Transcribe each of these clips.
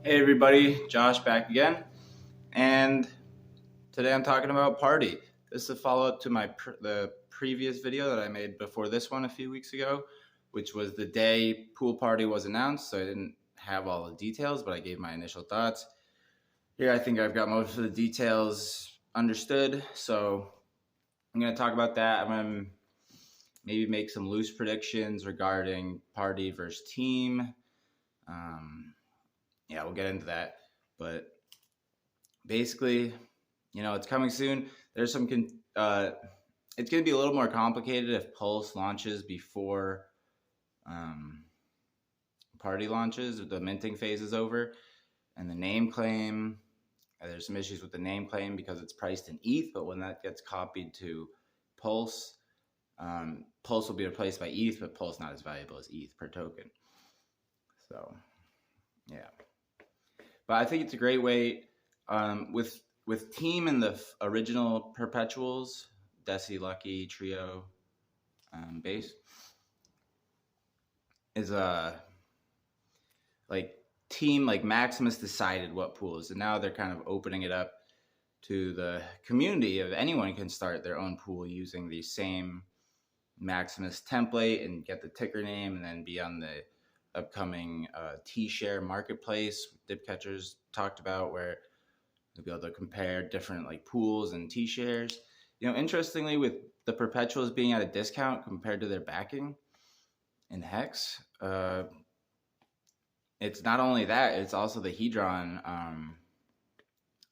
Hey everybody, Josh back again, and today I'm talking about party. This is a follow-up to the previous video that I made before this one a few weeks ago, which was the day pool party was announced. So I didn't have all the details, but I gave my initial thoughts. Here I think I've got most of the details understood, so I'm going to talk about that. I'm going to maybe make some loose predictions regarding party versus team. Yeah, we'll get into that. But basically, it's coming soon. There's some, it's going to be a little more complicated if Pulse launches before Party launches. The minting phase is over. And the name claim, there's some issues with the name claim because it's priced in ETH, but when that gets copied to Pulse, Pulse will be replaced by ETH, but Pulse not as valuable as ETH per token. So, yeah. But I think it's a great way with team and the original perpetuals, Desi, Lucky, Trio, base is like team, like Maximus decided what pools, and now they're kind of opening it up to the community of anyone can start their own pool using the same Maximus template and get the ticker name and then be on the upcoming T-share marketplace dip catchers talked about, where you'll be able to compare different like pools and T-shares. Interestingly, with the perpetuals being at a discount compared to their backing in Hex, it's not only that, it's also the Hedron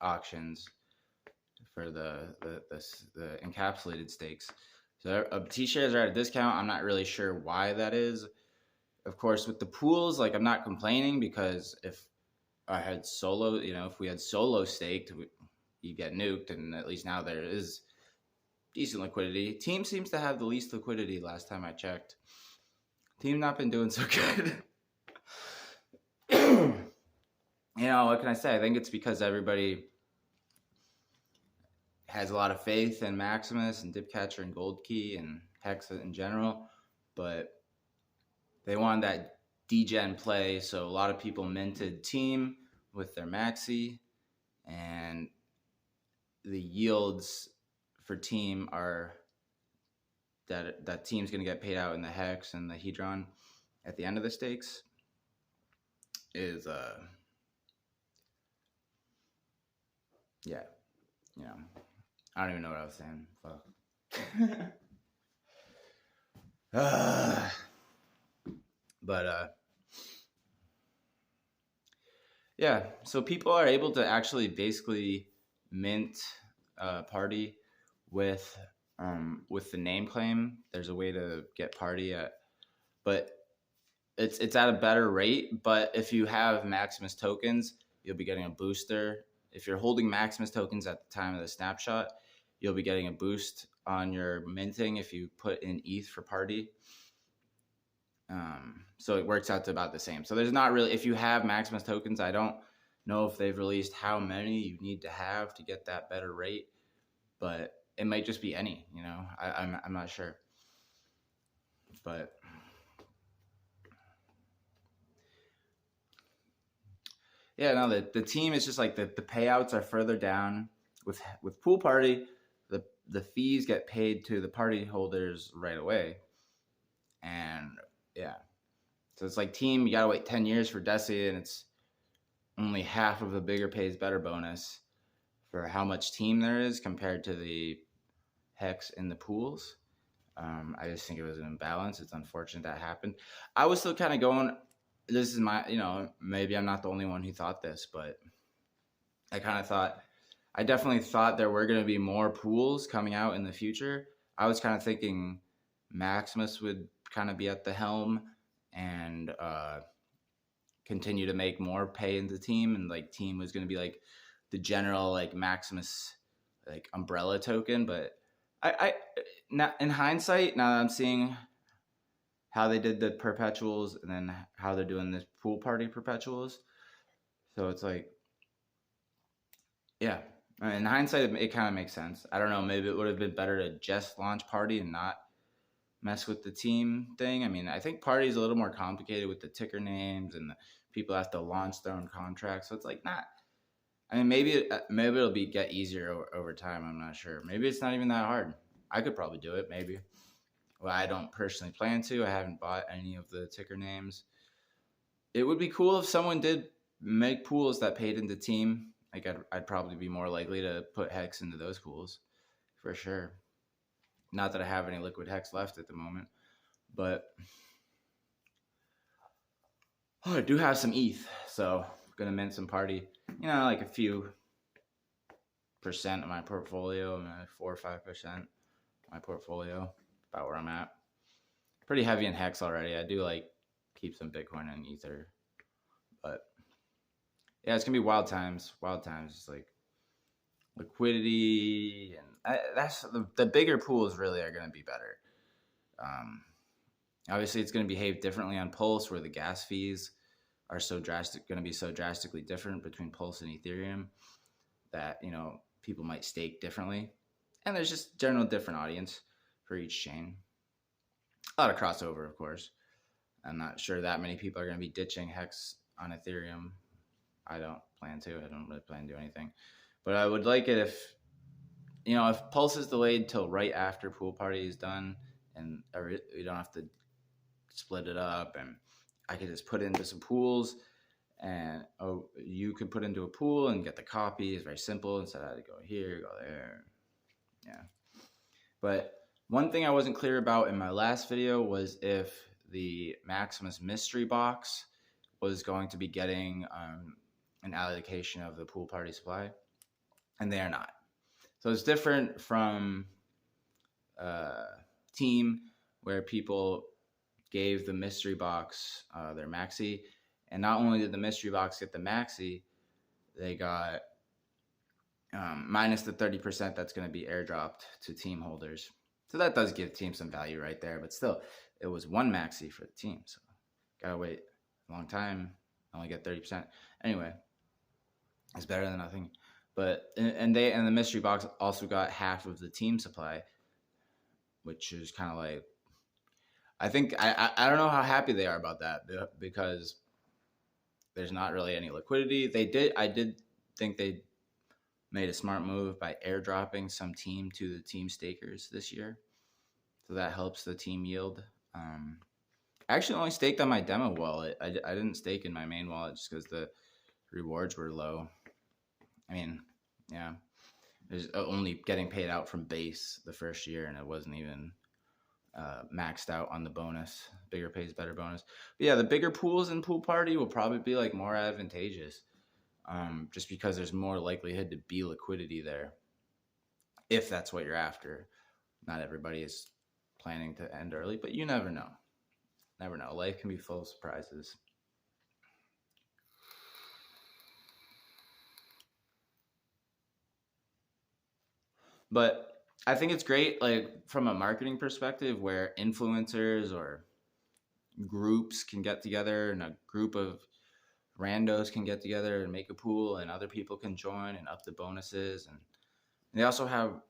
auctions for the encapsulated stakes. So T-shares are at a discount. I'm not really sure why that is. Of course, with the pools, like I'm not complaining, because if I had solo, if we had solo staked, you get nuked, and at least now there is decent liquidity. Team seems to have the least liquidity last time I checked. Team not been doing so good. What can I say? I think it's because everybody has a lot of faith in Maximus and Dipcatcher and Gold Key and Hex in general, but they wanted that degen play, so a lot of people minted team with their maxi, and the yields for team are that team's going to get paid out in the Hex and the Hedron at the end of the stakes is I don't even know what I was saying. Fuck. But yeah, so people are able to actually basically mint party with the name claim. There's a way to get party but it's at a better rate. But if you have Maximus tokens, you'll be getting a booster. If you're holding Maximus tokens at the time of the snapshot, you'll be getting a boost on your minting if you put in ETH for party. So it works out to about the same. So there's not really, if you have Maximus tokens, I don't know if they've released how many you need to have to get that better rate, but it might just be any, I'm not sure. But yeah, no, the team is just like the payouts are further down. With pool party, the fees get paid to the party holders right away. And yeah. So it's like team, you gotta wait 10 years for Desi, and it's only half of the bigger pays better bonus for how much team there is compared to the Hex in the pools. I just think it was an imbalance. It's unfortunate that happened. I was still kind of going, this is my, maybe I'm not the only one who thought this, but I definitely thought there were going to be more pools coming out in the future. I was kind of thinking Maximus would kind of be at the helm and continue to make more pay in the team, and like team was going to be like the general like Maximus like umbrella token. But I now in hindsight, now that I'm seeing how they did the perpetuals and then how they're doing this pool party perpetuals, so it's like, yeah, in hindsight it kind of makes sense. I don't know, maybe it would have been better to just launch party and not mess with the team thing. I mean, I think party is a little more complicated with the ticker names and the people have to launch their own contracts. So it's like not. I mean, maybe it'll get easier over time. I'm not sure. Maybe it's not even that hard. I could probably do it. Maybe. Well, I don't personally plan to. I haven't bought any of the ticker names. It would be cool if someone did make pools that paid into team. Like I'd probably be more likely to put hex into those pools, for sure. Not that I have any liquid hex left at the moment, but I do have some ETH, so I'm gonna mint some party. Like a few percent of my portfolio, like 4 or 5% of my portfolio, about where I'm at. Pretty heavy in hex already. I do like keep some Bitcoin and Ether, but yeah, it's gonna be wild times. Wild times. It's like liquidity, and that's the bigger pools really are gonna be better. Obviously, it's gonna behave differently on Pulse, where the gas fees are going to be so drastically different between Pulse and Ethereum that people might stake differently, and there's just general different audience for each chain. A lot of crossover, of course. I'm not sure that many people are going to be ditching hex on Ethereum. I don't plan to. I don't really plan to do anything, but I would like it if Pulse is delayed till right after pool party is done, and we don't have to split it up, and I could just put into some pools, and you could put into a pool and get the copy. It's very simple. Instead, I had to go here, go there. Yeah. But one thing I wasn't clear about in my last video was if the Maximus mystery box was going to be getting an allocation of the pool party supply, and they are not. So it's different from Team, where people gave the mystery box their maxi, and not only did the mystery box get the maxi, they got minus the 30% that's going to be airdropped to team holders. So that does give team some value right there, but still, it was one maxi for the team, so gotta wait a long time, only get 30%. Anyway, it's better than nothing. But and the mystery box also got half of the team supply, which is kind of like, I think I don't know how happy they are about that, because there's not really any liquidity. I did think they made a smart move by airdropping some team to the team stakers this year, so that helps the team yield. I actually only staked on my demo wallet. I didn't stake in my main wallet just because the rewards were low. I mean, yeah, there's only getting paid out from base the first year, and it wasn't even maxed out on the bonus. Bigger pays better bonus. But yeah, the bigger pools in pool party will probably be like more advantageous, just because there's more likelihood to be liquidity there, if that's what you're after. Not everybody is planning to end early, but you never know. Never know. Life can be full of surprises. But I think it's great, like from a marketing perspective, where influencers or groups can get together, and a group of randos can get together and make a pool, and other people can join and up the bonuses. And they also have,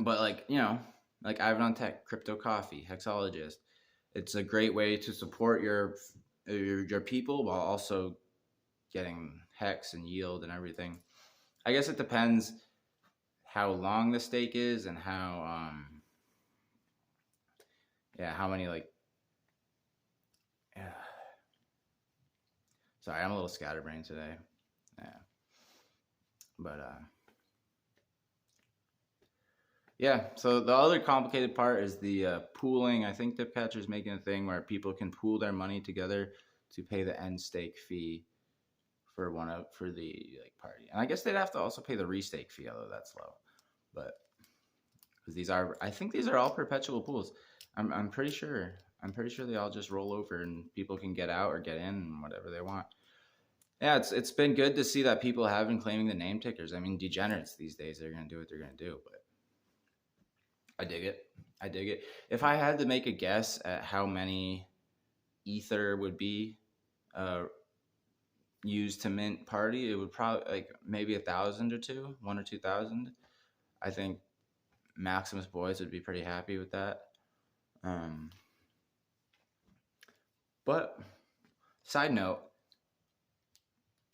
but like Ivan on Tech, Crypto Coffee, Hexologist. It's a great way to support your people while also getting hex and yield and everything. I guess it depends how long the stake is and how how many sorry, I'm a little scatterbrained today. Yeah. But yeah, so the other complicated part is the pooling. I think Dipcatcher is making a thing where people can pool their money together to pay the end stake fee for the party. And I guess they'd have to also pay the restake fee, although that's low. But because I think these are all perpetual pools. I'm pretty sure they all just roll over and people can get out or get in and whatever they want. Yeah, it's been good to see that people have been claiming the name tickers. I mean, degenerates these days, they're gonna do what they're gonna do, but I dig it. If I had to make a guess at how many Ether would be used to mint party, it would probably maybe 1,000 or 1,000 or 2,000. I think Maximus boys would be pretty happy with that. But Side note,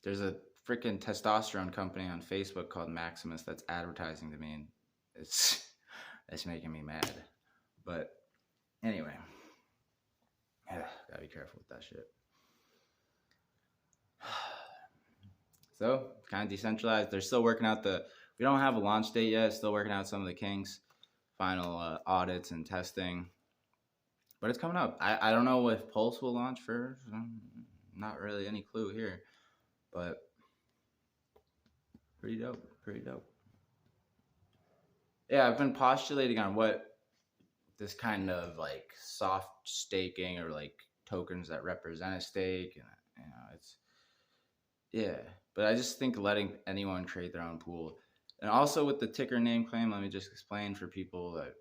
there's a freaking testosterone company on Facebook called Maximus that's advertising to me, and it's making me mad. But anyway, yeah, gotta be careful with that shit. So kind of decentralized. They're still working out we don't have a launch date yet. Still working out some of the kinks, final audits and testing. But it's coming up. I don't know if Pulse will launch first. Not really any clue here. But pretty dope. Pretty dope. Yeah, I've been postulating on what this kind of like soft staking or like tokens that represent a stake. And, it's, yeah. But I just think letting anyone create their own pool. And also with the ticker name claim, let me just explain for people that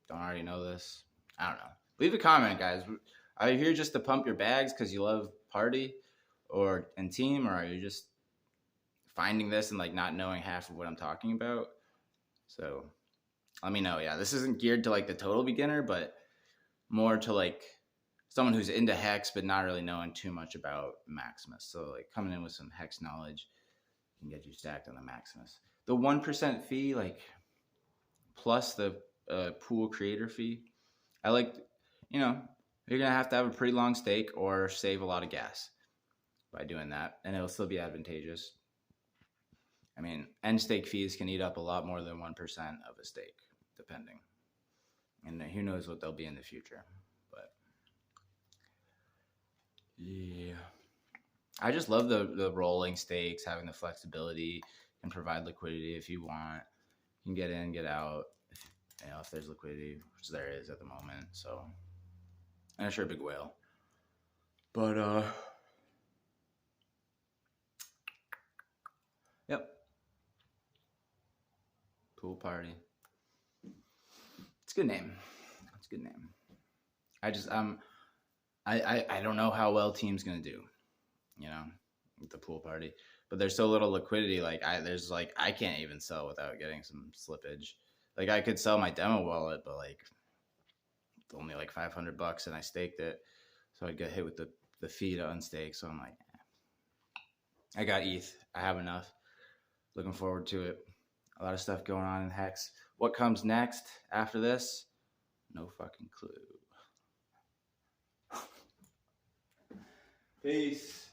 don't already know this. I don't know. Leave a comment, guys. Are you here just to pump your bags because you love party and team, or are you just finding this and like not knowing half of what I'm talking about? So let me know. Yeah, this isn't geared to like the total beginner, but more to like someone who's into hex but not really knowing too much about Maximus. So like coming in with some hex knowledge can get you stacked on the Maximus. The 1% fee, like plus the pool creator fee, I like, you're going to have a pretty long stake or save a lot of gas by doing that. And it'll still be advantageous. I mean, end stake fees can eat up a lot more than 1% of a stake, depending. And who knows what they'll be in the future. But yeah, I just love the rolling stakes, having the flexibility, can provide liquidity if you want. You can get in, get out, if there's liquidity, which there is at the moment. So, and sure, big whale. But yep. Pool party. It's a good name. It's a good name. I just I don't know how well team's gonna do, with the pool party. But there's so little liquidity. I can't even sell without getting some slippage. Like I could sell my demo wallet, but like it's only like $500 and I staked it, so I'd get hit with the fee to unstake. So I'm like, I got ETH. I have enough. Looking forward to it. A lot of stuff going on in Hex. What comes next after this? No fucking clue. Peace.